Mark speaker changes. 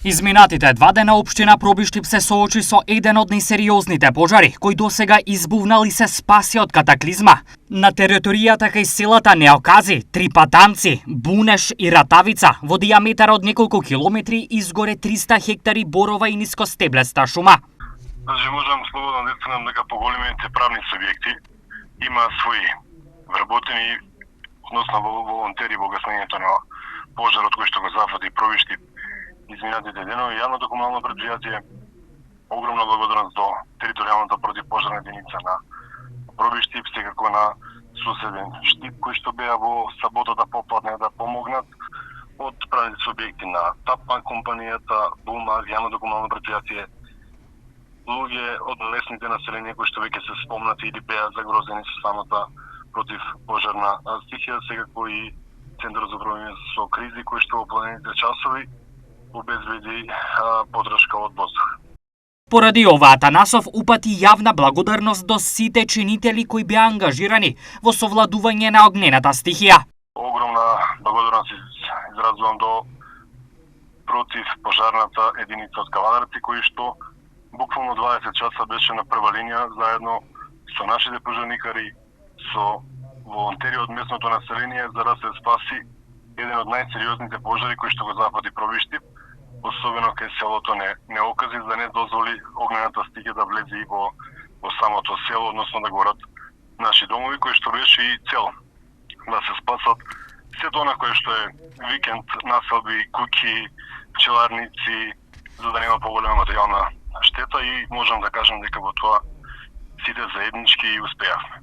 Speaker 1: Изминатите 2 дена општина Пробиштип се соочи со еден од најсериозните пожари, кој досега избувнал и се спаси од катаклизма. На територијата кај селата Неокази, Трипатанци, Бунеш и Ратавица, во дијаметар од неколку километри, изгоре 300 хектари борова и нискостеблеста шума.
Speaker 2: Значи можам слободно да тврдам дека поголемите правни субјекти има своји вработени, односно волонтери во гаснењето на пожарот кој што го зафати Пробиштип изминатите денови. Јавното комунално предпријатие, огромна благодарност до територијалната противпожарна единица на Пробиштип, секако на соседен Штип, кои што беа во саботата попладне да помогнат, од правните субјекти на Тапман компанијата, Булмар, јавното комунално предпријатие, луѓе од местните населенија кои што веќе се спомнати или беа загрозени со самата противпожарна стихија, секако и Центарот за управување со кризи кои што во планените часови обезбеди подршка од воздух.
Speaker 1: Поради ова, Атанасов упати јавна благодарност до сите чинители кои беа ангажирани во совладување на огнената стихија.
Speaker 2: Огромна благодарност изразувам до противпожарната единица од Кавадарци, кои што буквално 20 часа беше на прва линија заедно со нашите пожарникари, со волонтери од местното население, за да се спаси еден од најсериозните пожари кои што го зафати Пробиштип, особено кај селото Неокази, за да не дозволи огнената стихија да влезе и во самото село, односно да горат наши домови, кои што беше и цел да се спасат сето она кое што е викенд, населби, куќи, пчеларници, за да нема поголема материјална штета, и можам да кажам дека во тоа сите заеднички успеавме.